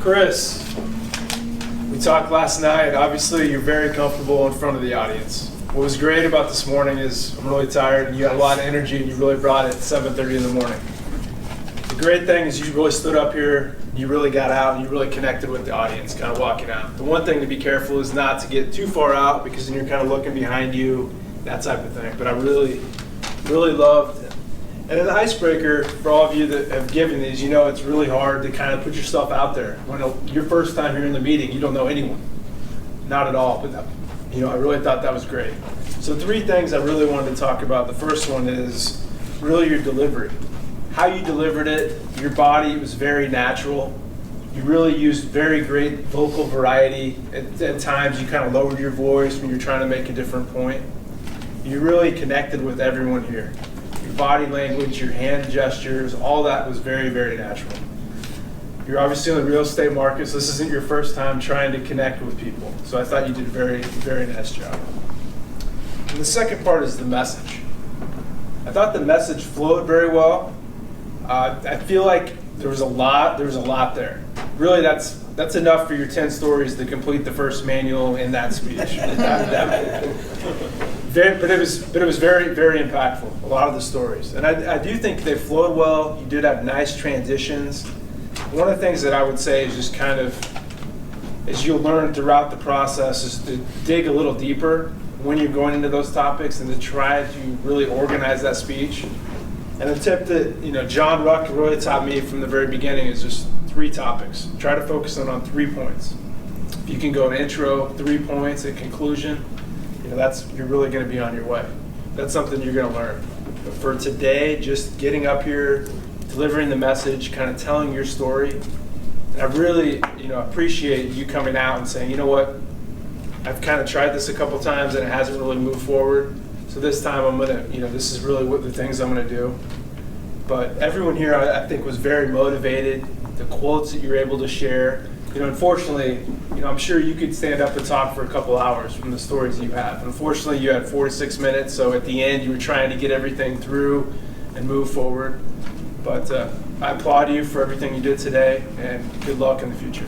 Chris, we talked last night. Obviously, you're very comfortable in front of the audience. What was great about this morning is I'm really tired, and you had a lot of energy, and you really brought it at 7:30 in the morning. The great thing is you really stood up here, you really got out, and you really connected with the audience, kind of walking out. The one thing to be careful is not to get too far out, because then you're kind of looking behind you, that type of thing. But I really loved it. And an icebreaker for all of you that have given these, you know it's really hard to kind of put yourself out there. When your first time here in the meeting, you don't know anyone. Not at all, but I really thought that was great. So 3 things I really wanted to talk about. The first one is really your delivery. How you delivered it, your body was very natural. You really used very great vocal variety. At times you kind of lowered your voice when you're trying to make a different point. You really connected with everyone here. Your body language, your hand gestures, all that was very, very natural. You're obviously in the real estate market, so this isn't your first time trying to connect with people. So I thought you did a very, very nice job. And the second part is the message. I thought the message flowed very well. I feel like there was a lot there. Really, that's enough for your 10 stories to complete the first manual in that speech. But it was very, very impactful, a lot of the stories. And I do think they flowed well. You did have nice transitions. One of the things that I would say is just kind of, as you'll learn throughout the process, is to dig a little deeper when you're going into those topics and to try to really organize that speech. And the tip that John Ruck really taught me from the very beginning is just 3 topics. Try to focus on 3 points. If you can go an intro, 3 points, a conclusion, you're really going to be on your way. That's something you're going to learn. But for today, just getting up here, delivering the message, kind of telling your story. And I really, appreciate you coming out and saying, you know what, I've kind of tried this a couple times and it hasn't really moved forward. So this time I'm gonna, this is really what the things I'm gonna do. But everyone here, I think, was very motivated. The quotes that you're able to share. Unfortunately, I'm sure you could stand up and talk for a couple hours from the stories you have. Unfortunately, you had 4 to 6 minutes, so at the end you were trying to get everything through and move forward. But I applaud you for everything you did today, and good luck in the future.